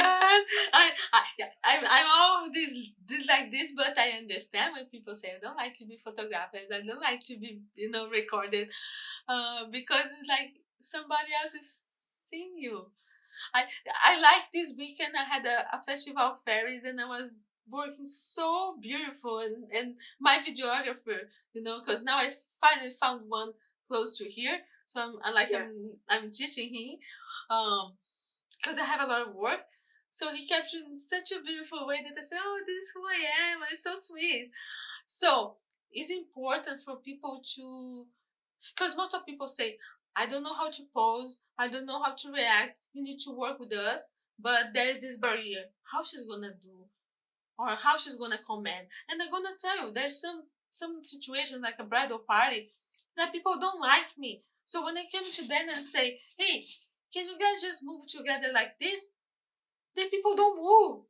I'm all this like this, but I understand when people say I don't like to be photographed. I don't like to be recorded, because it's like somebody else is seeing you. I I like this weekend. I had a festival of fairies, and I was working so beautiful, and my videographer, because now I finally found one close to here. So I'm teaching him, because I have a lot of work. So he captured in such a beautiful way that I said, "Oh, this is who I am. I'm so sweet." So it's important for people to, because most of people say, I don't know how to pose, I don't know how to react, you need to work with us, but there is this barrier. How she's gonna do, or how she's gonna comment. And I'm gonna tell you, there's some situations like a bridal party that people don't like me. So when I came to them and say, hey, can you guys just move together like this? The people don't move.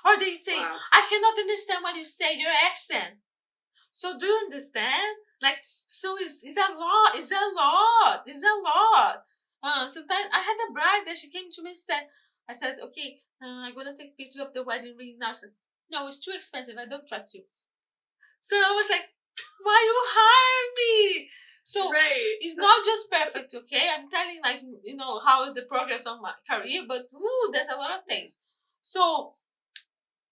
Or they say, wow, I cannot understand what you say, your accent. So do you understand? Like, so it's a lot. It's a lot. It's a lot. Sometimes I had a bride that she came to me and said, I said, okay, I'm gonna take pictures of the wedding ring now. She said, no, it's too expensive. I don't trust you. So I was like, why you hire me? So right, it's not just perfect, okay? I'm telling like how is the progress of my career, but there's a lot of things. So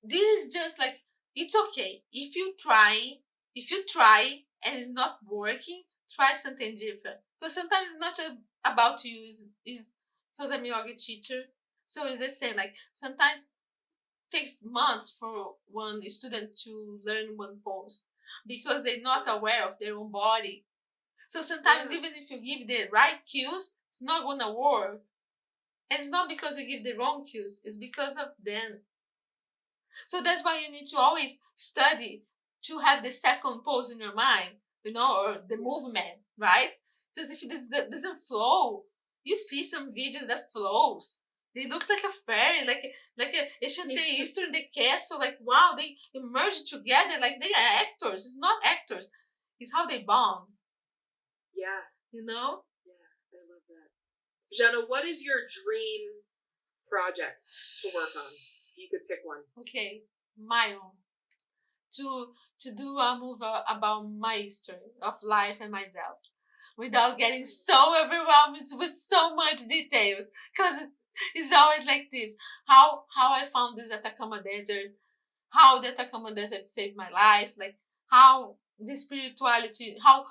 this is just like, it's okay if you try and it's not working, try something different, because sometimes it's not just about you. Is because I'm a yoga teacher, so it's the same. Like sometimes it takes months for one student to learn one pose because they're not aware of their own body. So sometimes even if you give the right cues, it's not gonna work. And it's not because you give the wrong cues, it's because of them. So that's why you need to always study to have the second pose in your mind, or the movement, right? Because if this doesn't flow, you see some videos that flows. They look like a fairy, like a Enchanté Easter in the castle. Like wow, they merge together like they are actors. It's not actors. It's how they bond. Yeah. Yeah, I love that. Jana, what is your dream project to work on? You could pick one. Okay, my own. To do a movie about my history of life and myself without getting so overwhelmed with so much details, because It's always like this. How I found this Atacama Desert, how the Atacama Desert saved my life, like how the spirituality, how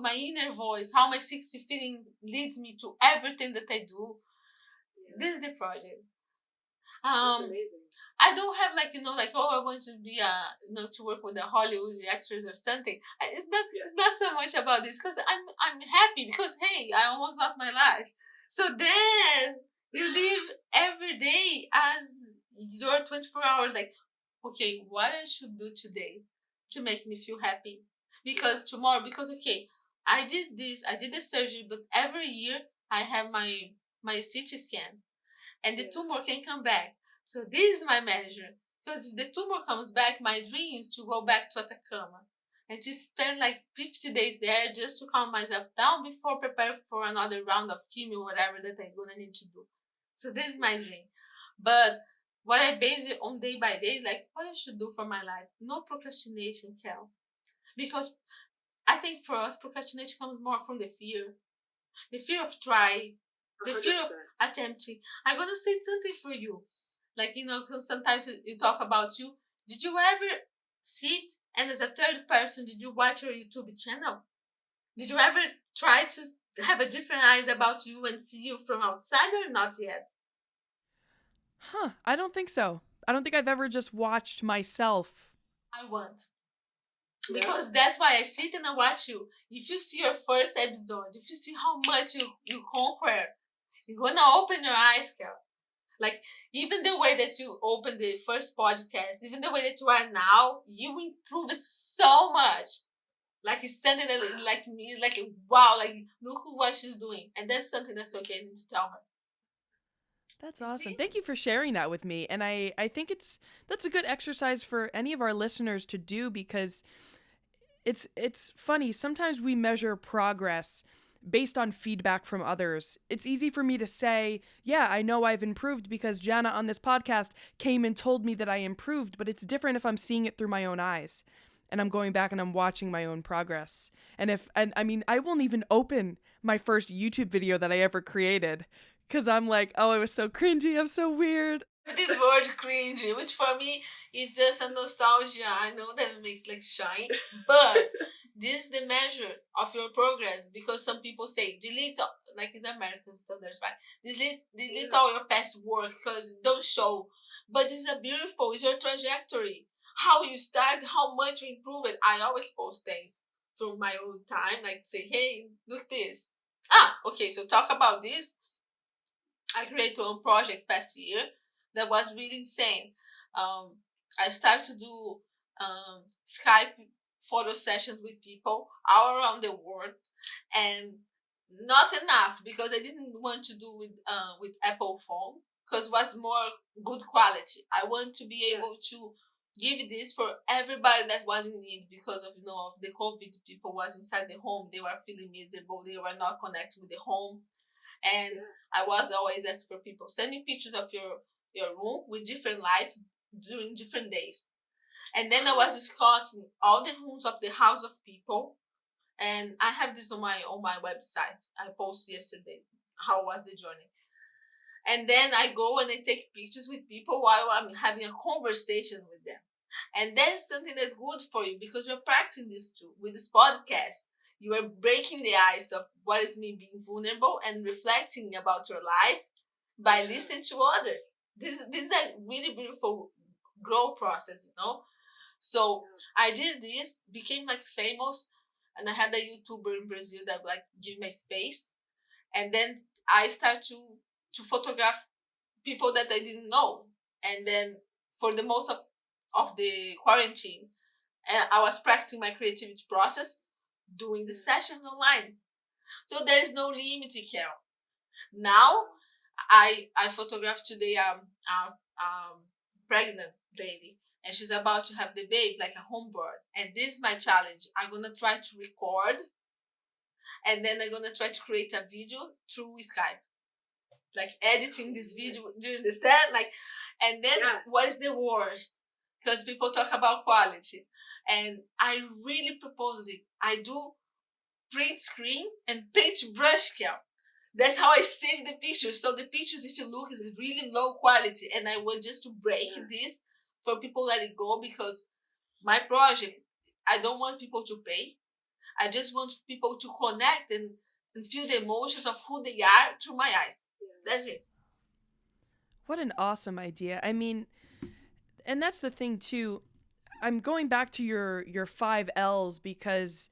my inner voice, how my 60 feeling leads me to everything that I do. Yeah. This is the project. That's amazing. I don't have like oh, I want to be to work with the Hollywood actors or something. It's not so much about this because I'm happy because hey, I almost lost my life. So then you live every day as your 24 hours like, okay, what I should do today to make me feel happy because tomorrow, because okay, I did the surgery, but every year I have my CT scan and the tumor can come back. So this is my measure. Because if the tumor comes back, my dream is to go back to Atacama and to spend like 50 days there just to calm myself down before prepare for another round of chemo, whatever that I'm gonna need to do. So this is my dream. But what I base it on day by day is like what I should do for my life. No procrastination, Cal. Because I think for us, procrastination comes more from the fear of trying, the 100%. fear of attempting. I'm gonna say something for you. Like, 'cause sometimes you talk about you. Did you ever sit and as a third person, did you watch your YouTube channel? Did you ever try to have a different eyes about you and see you from outside or not yet? Huh, I don't think so. I don't think I've ever just watched myself. I want. Because that's why I sit and I watch you. If you see your first episode, if you see how much you conquer, you're gonna open your eyes, Kel. Like even the way that you opened the first podcast, even the way that you are now, you improved it so much. Like it's something that like me, like wow, like look what she's doing, and that's something that's okay. I need to tell her. That's awesome. Thank you for sharing that with me. And I think that's a good exercise for any of our listeners to do because it's funny. Sometimes we measure progress based on feedback from others. It's easy for me to say, yeah, I know I've improved because Jana on this podcast came and told me that I improved, but it's different if I'm seeing it through my own eyes and I'm going back and I'm watching my own progress. And I mean, I won't even open my first YouTube video that I ever created because I'm like, oh, it was so cringy. I'm so weird. This word cringy, which for me is just a nostalgia. I know that it makes like shine, but this is the measure of your progress because some people say delete like it's American standards, right? Delete all your past work because don't show. But it's a beautiful, it's your trajectory. How you start, how much you improve it. I always post things from my own time, like say, hey, look this. Okay, so talk about this. I created one project past year that was really insane. Um, I started to do Skype photo sessions with people all around the world, and not enough because I didn't want to do with Apple phone because it was more good quality. I want to be able to give this for everybody that was in need because of the COVID. People was inside the home, they were feeling miserable, they were not connected with the home, and I was always asking for people send me pictures of your room with different lights during different days. And then I was scouting all the rooms of the house of people, and I have this on my website. I posted yesterday how was the journey. And then I go and I take pictures with people while I'm having a conversation with them. And that's something that's good for you because you're practicing this too. With this podcast, you are breaking the ice of what is me being vulnerable and reflecting about your life by listening to others. This is a really beautiful growth process. So I did this, became like famous, and I had a YouTuber in Brazil that like give me space, and then I start to photograph people that I didn't know, and then for the most of the quarantine, I was practicing my creativity process, doing the sessions online. So there is no limit, Kel. Now I photographed today pregnant lady, and she's about to have the baby like a home birth, and this is my challenge. I'm gonna try to record, and then I'm gonna try to create a video through Skype, like editing this video. Do you understand? Like, and then what is the worst? Because people talk about quality, and I really proposed it. I do print screen and paintbrush, Kel. That's how I save the pictures. So the pictures, if you look, is really low quality, and I want just to break this for people let it go, because my project, I don't want people to pay. I just want people to connect and feel the emotions of who they are through my eyes. That's it. What an awesome idea. I mean, and that's the thing too. I'm going back to your 5 Ls because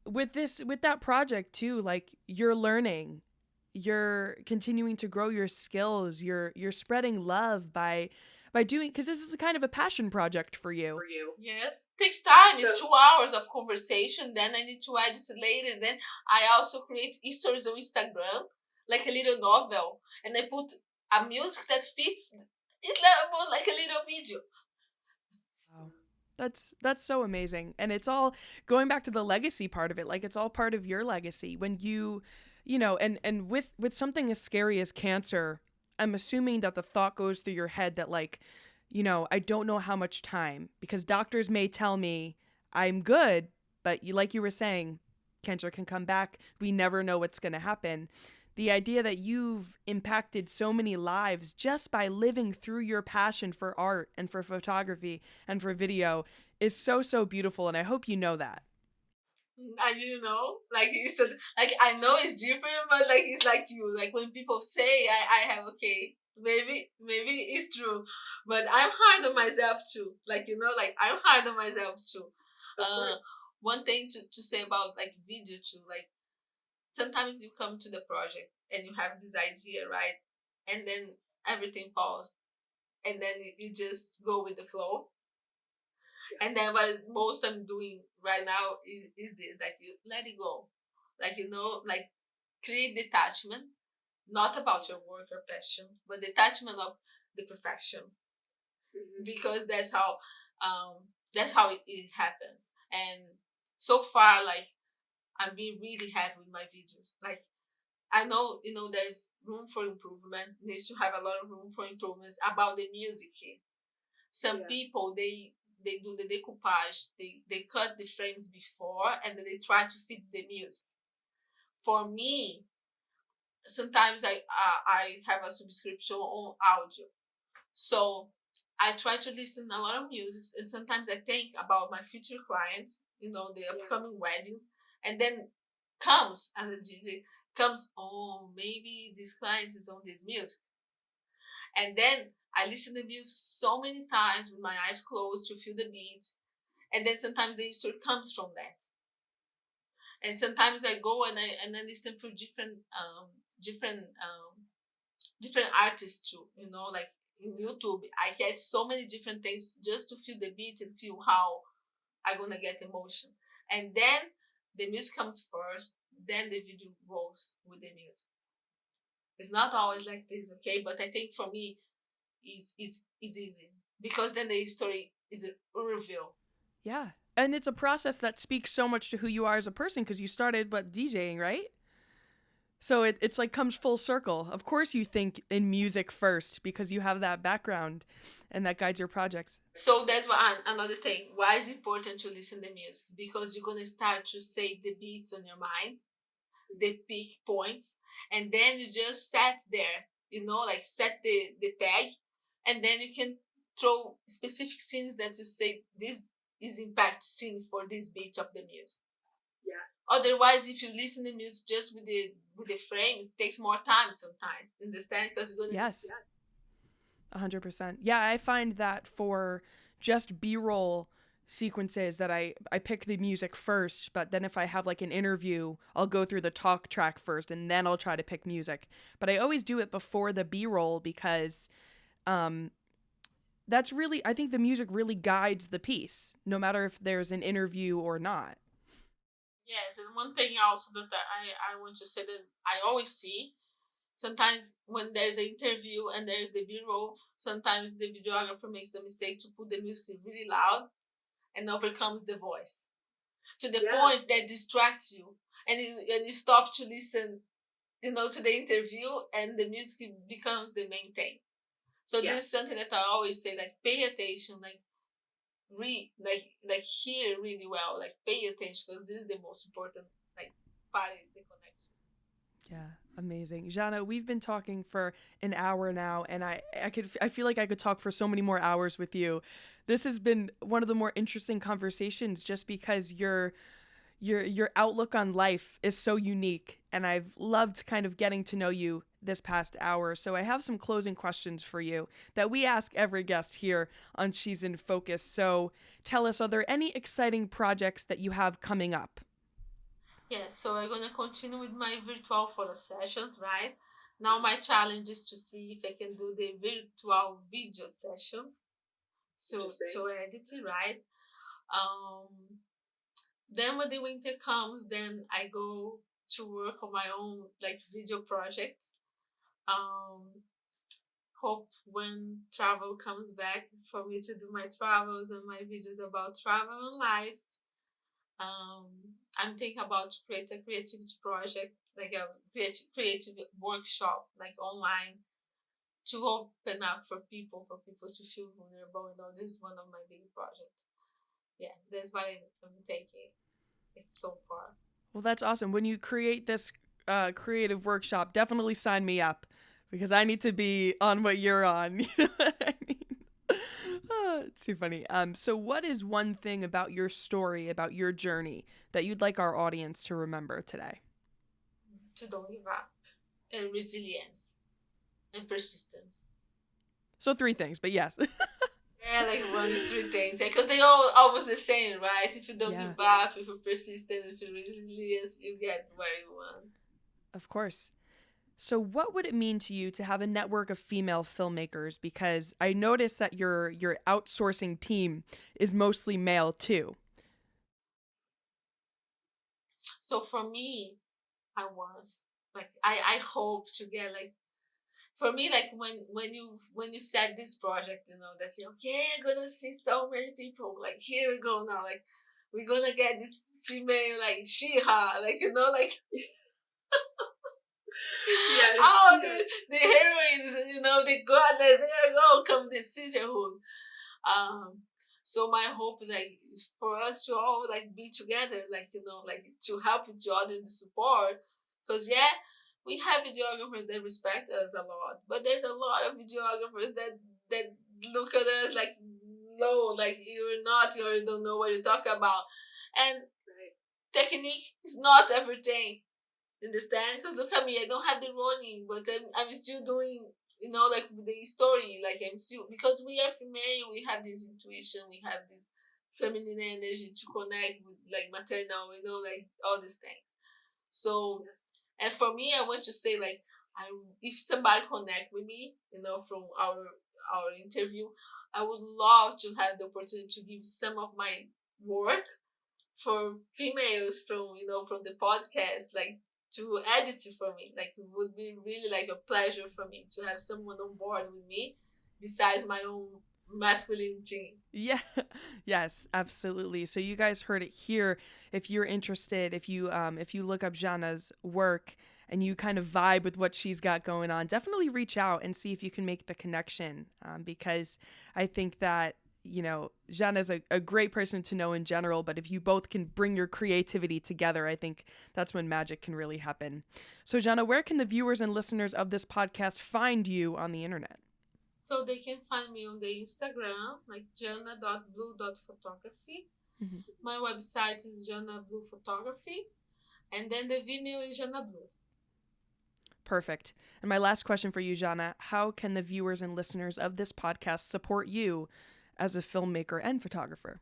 with that project too, like you're learning, you're continuing to grow your skills, you're spreading love by doing, because this is a kind of a passion project for you. Yes. Takes time. It's 2 hours of conversation. Then I need to edit it later. Then I also create stories on Instagram, like a little novel, and I put a music that fits. It's like a little video. Wow. That's so amazing. And it's all going back to the legacy part of it. Like it's all part of your legacy. When you know, and with something as scary as cancer, I'm assuming that the thought goes through your head that like, you know, I don't know how much time, because doctors may tell me I'm good, but you, like you were saying, cancer can come back. We never know what's going to happen. The idea that you've impacted so many lives just by living through your passion for art and for photography and for video is so, so beautiful. And I hope you know that. I didn't know. Like he said, like I know it's different, but like it's like you. Like when people say I have, okay, maybe it's true, but I'm hard on myself too. Like like I'm hard on myself too. One thing to say about like video too, like sometimes you come to the project and you have this idea, right? And then everything falls, and then you just go with the flow. And then what most I'm doing right now is this, like you let it go. Like like create detachment, not about your work or passion, but detachment of the perfection. Because that's how it happens. And so far, like I'm being really happy with my videos. Like I know, there's room for improvement, needs to have a lot of room for improvements about the music. Some people, they do the decoupage, they cut the frames before and then they try to fit the music. For me, sometimes I have a subscription on audio, so I try to listen a lot of music, and sometimes I think about my future clients, the upcoming weddings, and then comes as a DJ, comes, oh, maybe this client is on this music. And then I listen to music so many times with my eyes closed to feel the beats. And then sometimes the story comes from that. And sometimes I go and I listen for different artists too. Like in YouTube, I get so many different things just to feel the beat and feel how I'm gonna get emotion. And then the music comes first, then the video goes with the music. It's not always like this, okay? But I think for me, is easy because then the story is a reveal. Yeah. And it's a process that speaks so much to who you are as a person, because you started DJing, right? So it's like comes full circle. Of course you think in music first because you have that background and that guides your projects. So that's another thing. Why is it important to listen to music? Because you're gonna start to save the beats on your mind, the peak points, and then you just set there, like set the tag, and then you can throw specific scenes that you say this is impact scene for this beat of the music. Otherwise, if you listen to music just with the frames, it takes more time sometimes. Understand? Because you're gonna Yes. 100%. Yeah, I find that for just B-roll sequences that I pick the music first, but then if I have like an interview, I'll go through the talk track first and then I'll try to pick music. But I always do it before the B-roll because um that's really, I think the music really guides the piece, no matter if there's an interview or not. Yes, and one thing also that I want to say that I always see, sometimes when there's an interview and there's the B-roll, sometimes the videographer makes a mistake to put the music really loud and overcomes the voice to the point that distracts you, and you stop to listen, to the interview, and the music becomes the main thing. So this is something that I always say, like pay attention, like read, like hear really well, like pay attention, because this is the most important like part of the connection. Yeah, Amazing. Jana, we've been talking for an hour now, and I feel like I could talk for so many more hours with you. This has been one of the more interesting conversations just because your outlook on life is so unique, and I've loved kind of getting to know you this past hour. So I have some closing questions for you that we ask every guest here on She's in Focus. So tell us, are there any exciting projects that you have coming up? Yeah, so I'm gonna continue with my virtual photo sessions, right? Now my challenge is to see if I can do the virtual video sessions to edit it, right? Um, then when the winter comes, then I go to work on my own like video projects. Um, hope when travel comes back for me to do my travels and my videos about travel and life. Um, I'm thinking about to create a creativity project, like a creative workshop, like online, to open up for people to feel vulnerable. You know, this is one of my big projects. Yeah, that's what I'm thinking. It's so far. Well, that's awesome. When you create this creative workshop, definitely sign me up because I need to be on what you're on. You know what I mean? It's too funny. So what is one thing about your story, about your journey, that you'd like our audience to remember today? To don't give up, and resilience and persistence. So three things, but yes. Yeah, like one is three things. Because they all almost the same, right? If you don't Yeah. give up, if you're persistent, if you're resilient, you get where you want. Of course. So what would it mean to you to have a network of female filmmakers? Because I noticed that your outsourcing team is mostly male too. So for me, I was like I hope to get like for me like when you set this project, you know, they say, okay, I'm gonna see so many people, like here we go now, like we're gonna get this female like Shiha, like you know, like Yes. oh the heroines, you know, the goddess, there you go, come the sisterhood. Um, so my hope like is for us to all like be together, like you know, like to help each other and support. Because yeah, we have videographers that respect us a lot, but there's a lot of videographers that look at us like low, like you're not, you don't know what you're talking about, and technique is not everything. Understand? Because look at me, I don't have the running, but I'm still doing, you know, like the story, like I'm still, because we are female, we have this intuition, we have this feminine energy to connect with like maternal, you know, like all these things. So, and for me, I want to say like, if somebody connect with me, you know, from our interview, I would love to have the opportunity to give some of my work for females from, you know, from the podcast, like to edit it for me, like it would be really like a pleasure for me to have someone on board with me besides my own masculinity. Yeah. Yes, absolutely. So you guys heard it here. If you're interested, if you look up Jana's work and you kind of vibe with what she's got going on, definitely reach out and see if you can make the connection. Because I think that Jana's a great person to know in general, but if you both can bring your creativity together, I think that's when magic can really happen. So, Jana, where can the viewers and listeners of this podcast find you on the internet? So they can find me on the Instagram, like jana.blue.photography. Mm-hmm. My website is Jana Blue Photography, and then the Vimeo is Jana Blue. Perfect. And my last question for you, Jana, how can the viewers and listeners of this podcast support you as a filmmaker and photographer?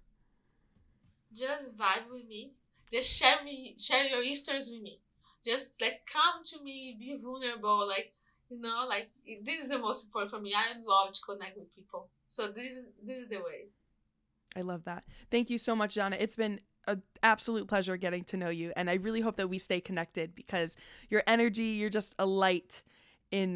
Just vibe with me. Just share your histories with me. Just like come to me, be vulnerable, like you know, like this is the most important for me. I love to connect with people. So this is the way. I love that. Thank you so much, Jana. It's been an absolute pleasure getting to know you, and I really hope that we stay connected because your energy, you're just a light in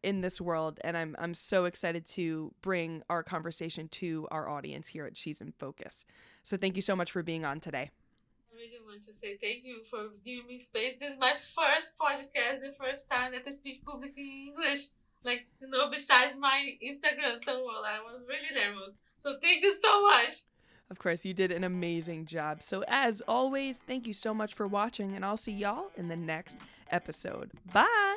this world, and I'm so excited to bring our conversation to our audience here at She's in Focus. So thank you so much for being on today. I really want to say thank you for giving me space. This is my first podcast, the first time that I speak publicly in English. Like, you know, besides my Instagram, so well, I was really nervous. So thank you so much. Of course, you did an amazing job. So as always, thank you so much for watching, and I'll see y'all in the next episode. Bye!